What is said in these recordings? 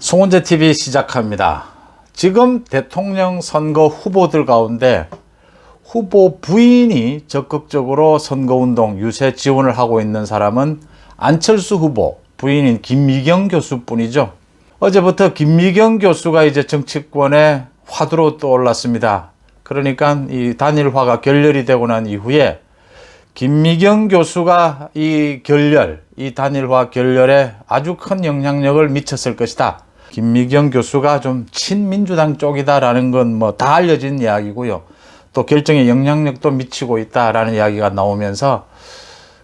송원재 TV 시작합니다. 지금 대통령 선거 후보들 가운데 후보 부인이 적극적으로 선거운동 유세 지원을 하고 있는 사람은 안철수 후보 부인인 김미경 교수뿐이죠. 어제부터 김미경 교수가 이제 정치권의 화두로 떠올랐습니다. 그러니까 이 단일화가 결렬이 되고 난 이후에 김미경 교수가 이 단일화 결렬에 아주 큰 영향력을 미쳤을 것이다. 김미경 교수가 좀 친민주당 쪽이다라는 건 뭐 다 알려진 이야기고요. 또 결정에 영향력도 미치고 있다라는 이야기가 나오면서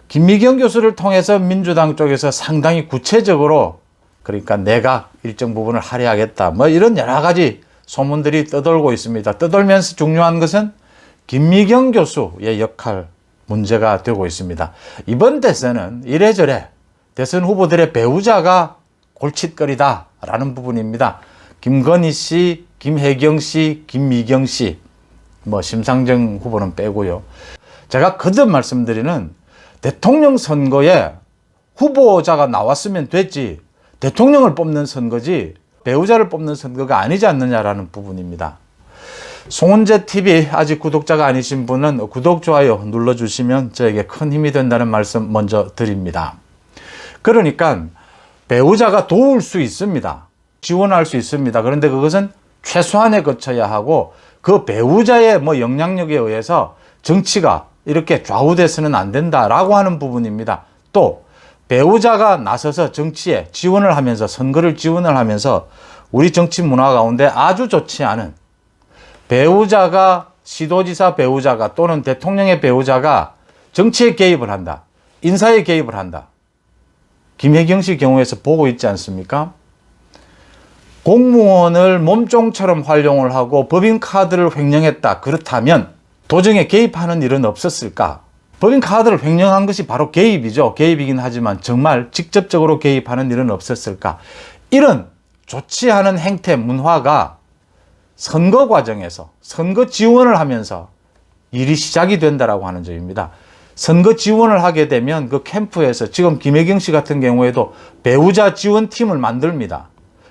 김미경 교수를 통해서 민주당 쪽에서 상당히 구체적으로 그러니까 내가 일정 부분을 할애하겠다. 뭐 이런 여러 가지 소문들이 떠돌고 있습니다. 떠돌면서 중요한 것은 김미경 교수의 역할, 문제가 되고 있습니다. 이번 대선은 이래저래 대선 후보들의 배우자가 골칫거리다라는 부분입니다. 김건희 씨, 김혜경 씨, 김미경 씨, 뭐 심상정 후보는 빼고요. 제가 거듭 말씀드리는 대통령 선거에 후보자가 나왔으면 됐지 대통령을 뽑는 선거지 배우자를 뽑는 선거가 아니지 않느냐라는 부분입니다. 송원재 TV 아직 구독자가 아니신 분은 구독, 좋아요 눌러주시면 저에게 큰 힘이 된다는 말씀 먼저 드립니다. 그러니까 배우자가 도울 수 있습니다. 지원할 수 있습니다. 그런데 그것은 최소한에 거쳐야 하고 그 배우자의 뭐 영향력에 의해서 정치가 이렇게 좌우돼서는 안 된다라고 하는 부분입니다. 또 배우자가 나서서 정치에 지원을 하면서 선거를 지원을 하면서 우리 정치 문화 가운데 아주 좋지 않은 배우자가 시도지사 배우자가 또는 대통령의 배우자가 정치에 개입을 한다. 인사에 개입을 한다. 김혜경 씨 경우에서 보고 있지 않습니까? 공무원을 몸종처럼 활용을 하고 법인카드를 횡령했다. 그렇다면 도정에 개입하는 일은 없었을까? 법인카드를 횡령한 것이 바로 개입이죠. 개입이긴 하지만 정말 직접적으로 개입하는 일은 없었을까? 이런 좋지 않은 행태 문화가 선거 과정에서 선거 지원을 하면서 일이 시작이 된다라고 하는 점입니다. 선거 지원을 하게 되면 그 캠프에서 지금 김혜경 씨 같은 경우에도 배우자 지원팀을 만듭니다.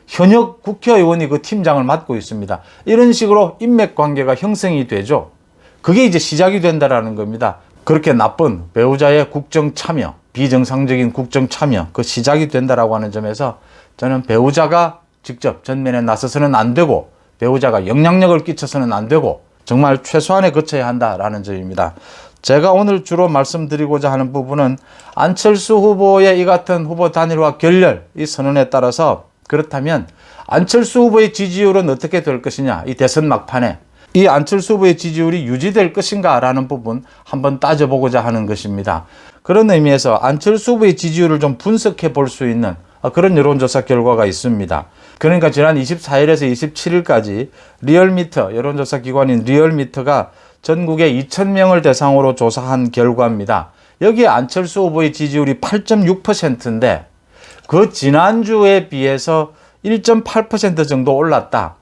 현역 국회의원이 그 팀장을 맡고 있습니다. 이런 식으로 인맥 관계가 형성이 되죠. 그게 이제 시작이 된다라는 겁니다. 그렇게 나쁜 배우자의 국정 참여, 비정상적인 국정 참여, 그 시작이 된다라고 하는 점에서 저는 배우자가 직접 전면에 나서서는 안 되고 배우자가 영향력을 끼쳐서는 안 되고 정말 최소한에 거쳐야 한다라는 점입니다. 제가 오늘 주로 말씀드리고자 하는 부분은 안철수 후보의 이 같은 후보 단일화 결렬 이 선언에 따라서 그렇다면 안철수 후보의 지지율은 어떻게 될 것이냐, 이 대선 막판에 이 안철수 후보의 지지율이 유지될 것인가 라는 부분 한번 따져보고자 하는 것입니다. 그런 의미에서 안철수 후보의 지지율을 좀 분석해 볼 수 있는 그런 여론조사 결과가 있습니다. 그러니까 지난 24일에서 27일까지 리얼미터, 여론조사 기관인 리얼미터가 전국에 2,000명을 대상으로 조사한 결과입니다. 여기에 안철수 후보의 지지율이 8.6%인데 그 지난주에 비해서 1.8% 정도 올랐다.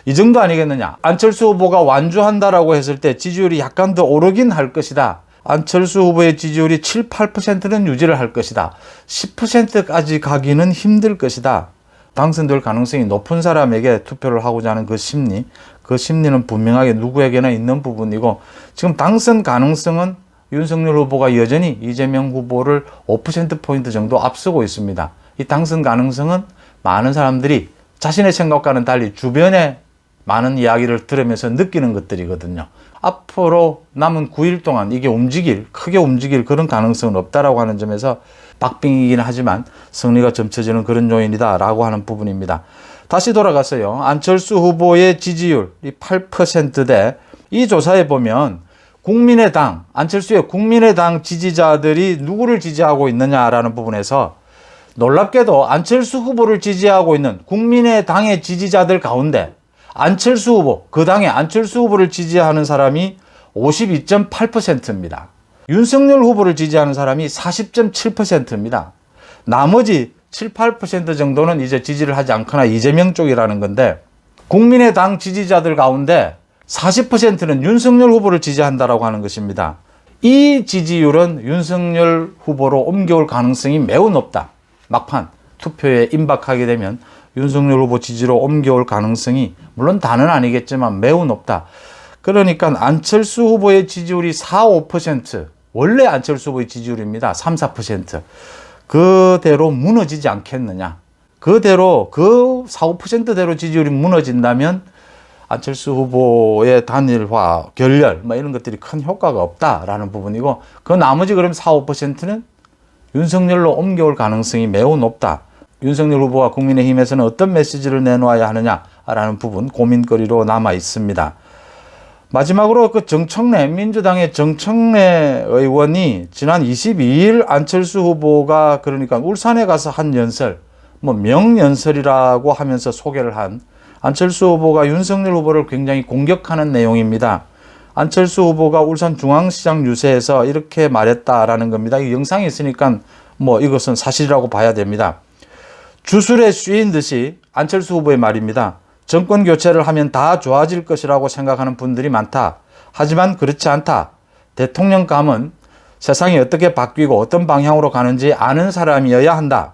이 정도 아니겠느냐. 안철수 후보가 완주한다라고 했을 때 지지율이 약간 더 오르긴 할 것이다. 안철수 후보의 지지율이 7, 8%는 유지를 할 것이다. 10%까지 가기는 힘들 것이다. 당선될 가능성이 높은 사람에게 투표를 하고자 하는 그 심리는 분명하게 누구에게나 있는 부분이고 지금 당선 가능성은 윤석열 후보가 여전히 이재명 후보를 5%포인트 정도 앞서고 있습니다. 이 당선 가능성은 많은 사람들이 자신의 생각과는 달리 주변에 많은 이야기를 들으면서 느끼는 것들이거든요. 앞으로 남은 9일 동안 이게 크게 움직일 그런 가능성은 없다라고 하는 점에서 박빙이긴 하지만 승리가 점쳐지는 그런 요인이다라고 하는 부분입니다. 다시 돌아가서요. 안철수 후보의 지지율 이 8%대 이 조사에 보면 국민의당, 안철수의 국민의당 지지자들이 누구를 지지하고 있느냐라는 부분에서 놀랍게도 안철수 후보를 지지하고 있는 국민의당의 지지자들 가운데 안철수 후보, 그 당의 안철수 후보를 지지하는 사람이 52.8%입니다. 윤석열 후보를 지지하는 사람이 40.7%입니다. 나머지 7, 8% 정도는 이제 지지를 하지 않거나 이재명 쪽이라는 건데 국민의당 지지자들 가운데 40%는 윤석열 후보를 지지한다라고 하는 것입니다. 이 지지율은 윤석열 후보로 옮겨올 가능성이 매우 높다. 막판 투표에 임박하게 되면 윤석열 후보 지지로 옮겨올 가능성이 물론 다는 아니겠지만 매우 높다. 그러니까 안철수 후보의 지지율이 4, 5%, 원래 안철수 후보의 지지율입니다. 3, 4%. 그대로 무너지지 않겠느냐. 그대로 그 4, 5%대로 지지율이 무너진다면 안철수 후보의 단일화, 결렬 이런 것들이 큰 효과가 없다라는 부분이고, 그 나머지 그럼 4, 5%는 윤석열로 옮겨올 가능성이 매우 높다. 윤석열 후보와 국민의힘에서는 어떤 메시지를 내놓아야 하느냐라는 부분 고민거리로 남아 있습니다. 마지막으로 그 민주당의 정청래 의원이 지난 22일 안철수 후보가 그러니까 울산에 가서 한 연설, 명연설이라고 하면서 소개를 한 안철수 후보가 윤석열 후보를 굉장히 공격하는 내용입니다. 안철수 후보가 울산중앙시장 유세에서 이렇게 말했다라는 겁니다. 이 영상이 있으니까 이것은 사실이라고 봐야 됩니다. 주술에 씌인 듯이 안철수 후보의 말입니다. 정권 교체를 하면 다 좋아질 것이라고 생각하는 분들이 많다. 하지만 그렇지 않다. 대통령감은 세상이 어떻게 바뀌고 어떤 방향으로 가는지 아는 사람이어야 한다.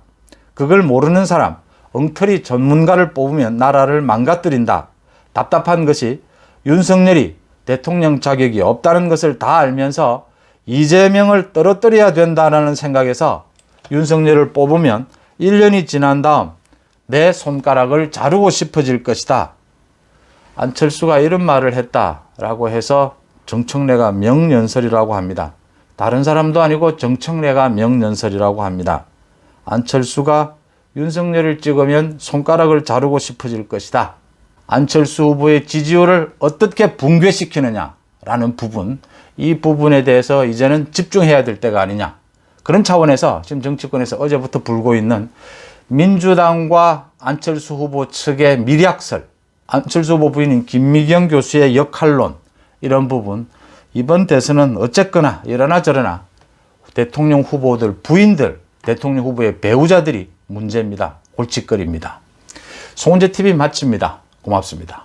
그걸 모르는 사람, 엉터리 전문가를 뽑으면 나라를 망가뜨린다. 답답한 것이 윤석열이 대통령 자격이 없다는 것을 다 알면서 이재명을 떨어뜨려야 된다는 생각에서 윤석열을 뽑으면 1년이 지난 다음 내 손가락을 자르고 싶어질 것이다. 안철수가 이런 말을 했다라고 해서 정청래가 명연설이라고 합니다. 다른 사람도 아니고 정청래가 명연설이라고 합니다. 안철수가 윤석열을 찍으면 손가락을 자르고 싶어질 것이다. 안철수 후보의 지지율을 어떻게 붕괴시키느냐라는 부분, 이 부분에 대해서 이제는 집중해야 될 때가 아니냐. 그런 차원에서 지금 정치권에서 어제부터 불고 있는 민주당과 안철수 후보 측의 밀약설, 안철수 후보 부인인 김미경 교수의 역할론, 이런 부분, 이번 대선은 어쨌거나 이러나 저러나 대통령 후보들 부인들, 대통령 후보의 배우자들이 문제입니다. 골칫거리입니다. 송은재 TV 마칩니다. 고맙습니다.